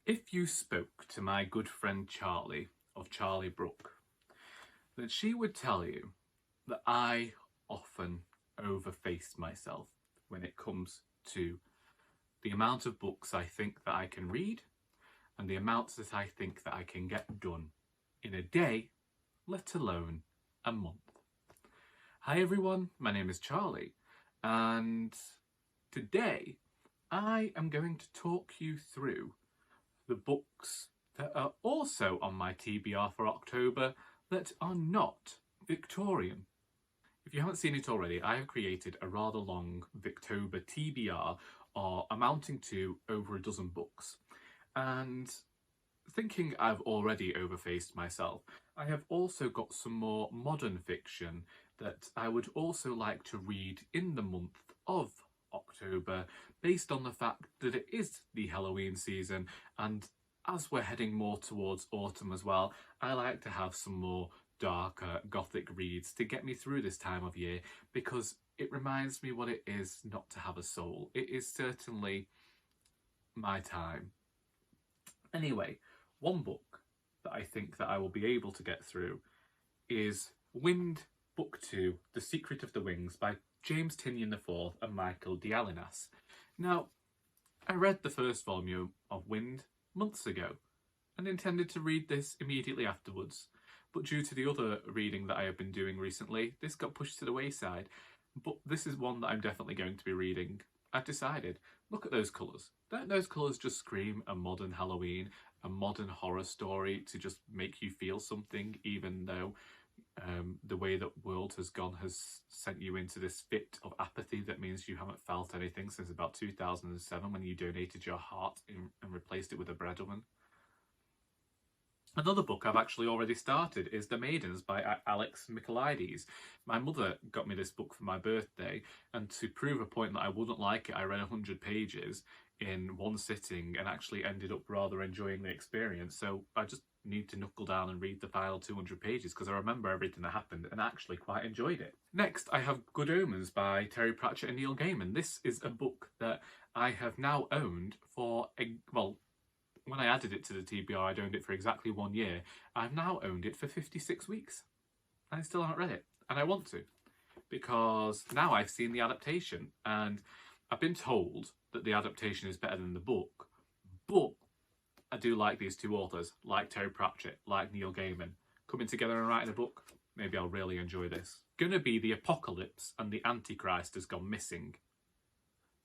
If you spoke to my good friend Charlie of Charlie Brook, then she would tell you that I often overface myself when it comes to the amount of books I think that I can read and the amounts that I think that I can get done in a day, let alone a month. Hi everyone, my name is Charlie, and today I am going to talk you through the books that are also on my TBR for October that are not Victorian. If you haven't seen it already, I have created a rather long October TBR amounting to over a dozen books. And thinking I've already overfaced myself, I have also got some more modern fiction that I would also like to read in the month of October, based on the fact that it is the Halloween season, and as we're heading more towards autumn as well, I like to have some more darker gothic reads to get me through this time of year, because it reminds me what it is not to have a soul. It is certainly my time. Anyway, one book that I think that I will be able to get through is Wynd Book 2, The Secret of the Wings by James Tynion IV and Michaelides. Now, I read the first volume of Wynd months ago and intended to read this immediately afterwards, but due to the other reading that I have been doing recently, this got pushed to the wayside. But this is one that I'm definitely going to be reading. I've decided, look at those colours. Don't those colours just scream a modern Halloween, a modern horror story to just make you feel something, even though the way that world has gone has sent you into this fit of apathy that means you haven't felt anything since about 2007 when you donated your heart and replaced it with a bread oven. Another book I've actually already started is The Maidens by Alex Michaelides. My mother got me this book for my birthday, and to prove a point that I wouldn't like it, I read 100 pages in one sitting and actually ended up rather enjoying the experience. So I just need to knuckle down and read the final 200 pages because I remember everything that happened and actually quite enjoyed it. Next, I have Good Omens by Terry Pratchett and Neil Gaiman. This is a book that I have now owned for, when I added it to the TBR, I'd owned it for exactly 1 year. I've now owned it for 56 weeks. And I still haven't read it. And I want to. Because now I've seen the adaptation. And I've been told that the adaptation is better than the book. But I do like these two authors, like Terry Pratchett, like Neil Gaiman. Coming together and writing a book, maybe I'll really enjoy this. Gonna be the apocalypse and the Antichrist has gone missing.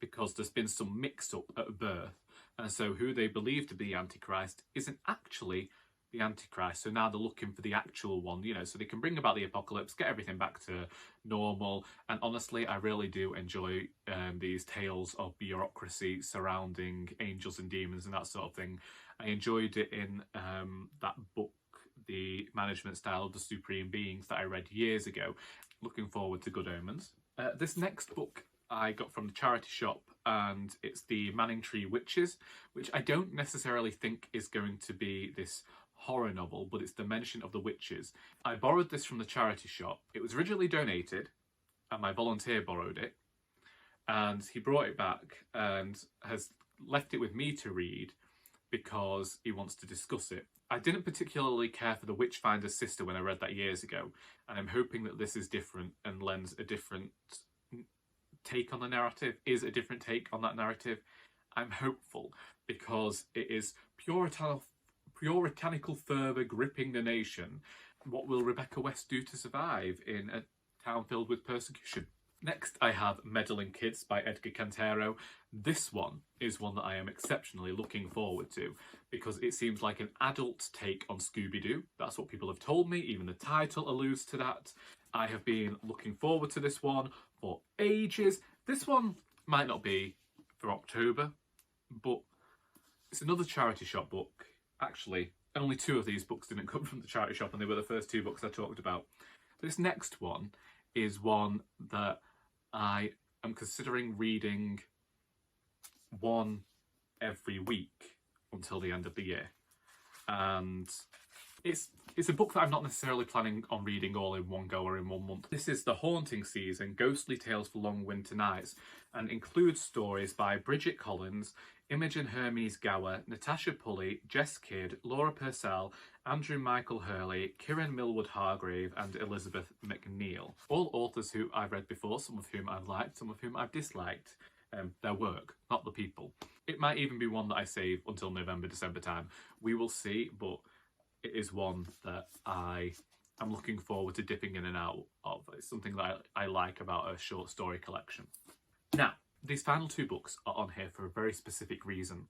Because there's been some mix-up at birth. And so who they believe to be the Antichrist isn't actually the Antichrist. So now they're looking for the actual one, so they can bring about the apocalypse, get everything back to normal. And honestly, I really do enjoy these tales of bureaucracy surrounding angels and demons and that sort of thing. I enjoyed it in that book, The Management Style of the Supreme Beings, that I read years ago. Looking forward to Good Omens. This next book I got from the charity shop, and it's the Manningtree Witches, which I don't necessarily think is going to be this horror novel, but it's the mention of the witches. I borrowed this from the charity shop. It was originally donated, and my volunteer borrowed it, and he brought it back and has left it with me to read because he wants to discuss it. I didn't particularly care for the Witchfinder's Sister when I read that years ago, and I'm hoping that this is different and lends a different take on the narrative, is a different take on that narrative. I'm hopeful because it is puritanical fervour gripping the nation. What will Rebecca West do to survive in a town filled with persecution? Next, I have Meddling Kids by Edgar Cantero. This one is one that I am exceptionally looking forward to because it seems like an adult take on Scooby-Doo. That's what people have told me. Even the title alludes to that. I have been looking forward to this one for ages. This one might not be for October, but it's another charity shop book. Actually, only 2 of these books didn't come from the charity shop, and they were the first 2 books I talked about. This next one is one that I am considering reading one every week until the end of the year. And it's It's a book that I'm not necessarily planning on reading all in one go or in 1 month. This is The Haunting Season, Ghostly Tales for Long Winter Nights, and includes stories by Bridget Collins, Imogen Hermes Gower, Natasha Pulley, Jess Kidd, Laura Purcell, Andrew Michael Hurley, Kieran Millwood Hargrave, and Elizabeth McNeil. All authors who I've read before, some of whom I've liked, some of whom I've disliked. Their work, not the people. It might even be one that I save until November, December time. We will see, but it is one that I am looking forward to dipping in and out of. It's something that I like about a short story collection. Now, these final 2 books are on here for a very specific reason.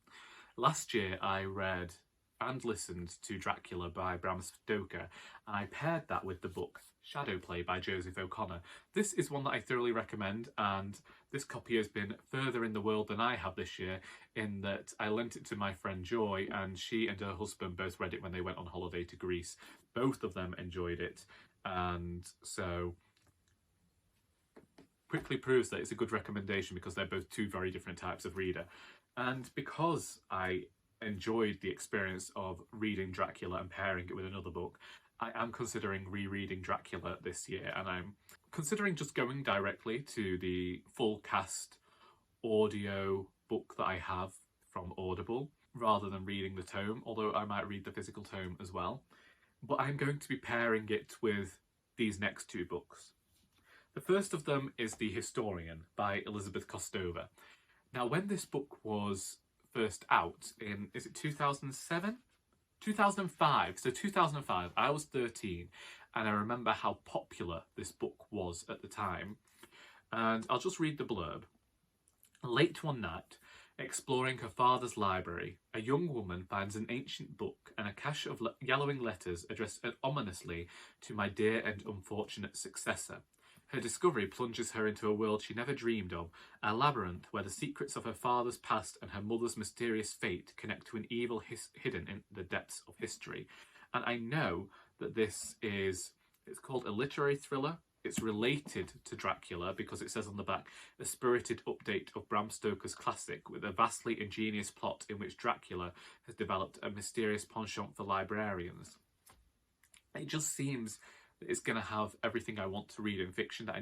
Last year I read and listened to Dracula by Bram Stoker, and I paired that with the book Shadowplay by Joseph O'Connor. This is one that I thoroughly recommend, and this copy has been further in the world than I have this year, in that I lent it to my friend Joy, and she and her husband both read it when they went on holiday to Greece. Both of them enjoyed it, and so quickly proves that it's a good recommendation because they're both 2 very different types of reader. And because I enjoyed the experience of reading Dracula and pairing it with another book, I am considering rereading Dracula this year, and I'm considering just going directly to the full cast audio book that I have from Audible rather than reading the tome, although I might read the physical tome as well. But I'm going to be pairing it with these next 2 books. The first of them is The Historian by Elizabeth Kostova. Now, when this book was first out in, is it 2007? 2005. So 2005, I was 13, and I remember how popular this book was at the time. And I'll just read the blurb. Late one night, exploring her father's library, a young woman finds an ancient book and a cache of yellowing letters addressed ominously to my dear and unfortunate successor. Her discovery plunges her into a world she never dreamed of, a labyrinth where the secrets of her father's past and her mother's mysterious fate connect to an evil hidden in the depths of history. And I know that it's called a literary thriller. It's related to Dracula because it says on the back, a spirited update of Bram Stoker's classic with a vastly ingenious plot in which Dracula has developed a mysterious penchant for librarians. It just seems it's going to have everything I want to read in fiction that I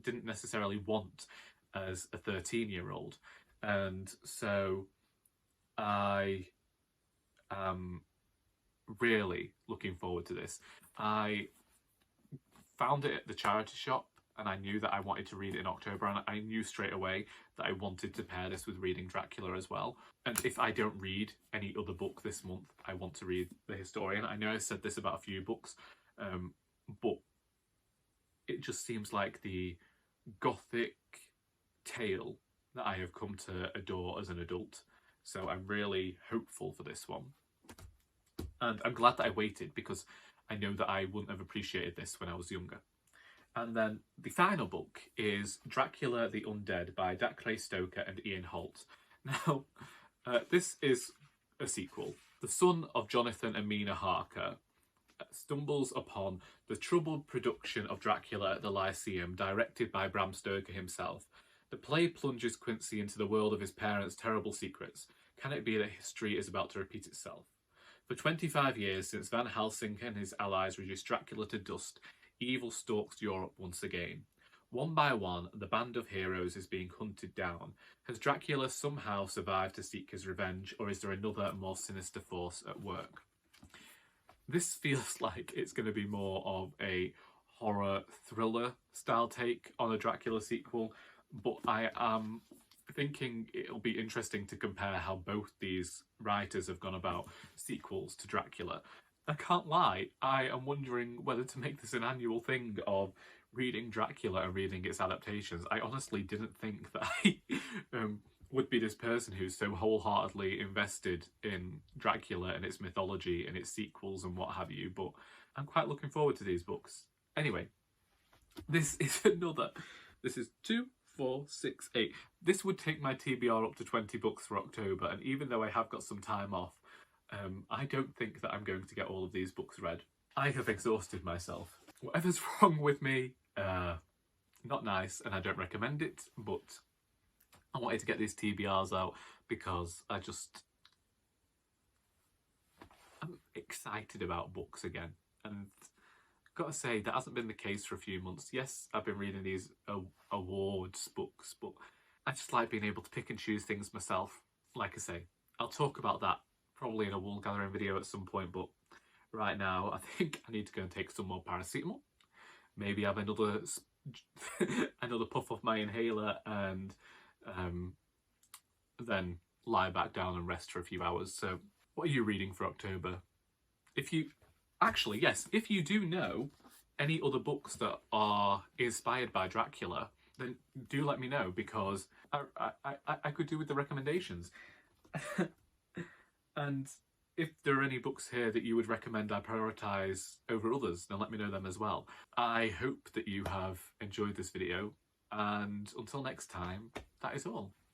didn't necessarily want as a 13-year-old. And so I am really looking forward to this. I found it at the charity shop, and I knew that I wanted to read it in October, and I knew straight away that I wanted to pair this with reading Dracula as well. And if I don't read any other book this month, I want to read The Historian. I know I said this about a few books, but it just seems like the gothic tale that I have come to adore as an adult. So I'm really hopeful for this one. And I'm glad that I waited because I know that I wouldn't have appreciated this when I was younger. And then the final book is Dracula the Undead by Dacre, Stoker and Ian Holt. Now, this is a sequel. The son of Jonathan and Mina Harker stumbles upon the troubled production of Dracula at the Lyceum, directed by Bram Stoker himself. The play plunges Quincy into the world of his parents' terrible secrets. Can it be that history is about to repeat itself? For 25 years since Van Helsing and his allies reduced Dracula to dust, evil stalks Europe once again. One by one, the band of heroes is being hunted down. Has Dracula somehow survived to seek his revenge, or is there another, more sinister force at work? This feels like it's going to be more of a horror thriller style take on a Dracula sequel, but I am thinking it'll be interesting to compare how both these writers have gone about sequels to Dracula. I can't lie, I am wondering whether to make this an annual thing of reading Dracula and reading its adaptations. I honestly didn't think that I would be this person who's so wholeheartedly invested in Dracula and its mythology and its sequels and what have you, but I'm quite looking forward to these books. Anyway, this is 2, 4, 6, 8. This would take my TBR up to 20 books for October, and even though I have got some time off, I don't think that I'm going to get all of these books read. I have exhausted myself. Whatever's wrong with me, not nice, and I don't recommend it, but I wanted to get these TBRs out because I'm excited about books again. And gotta say, that hasn't been the case for a few months. Yes, I've been reading these awards books, but I just like being able to pick and choose things myself. Like I say, I'll talk about that probably in a wool gathering video at some point, but right now I think I need to go and take some more paracetamol. Maybe have another another puff of my inhaler, and then lie back down and rest for a few hours. So what are you reading for October? If you if you do know any other books that are inspired by Dracula, then do let me know, because I could do with the recommendations. And if there are any books here that you would recommend I prioritise over others, then let me know them as well. I hope that you have enjoyed this video, and until next time, that is all.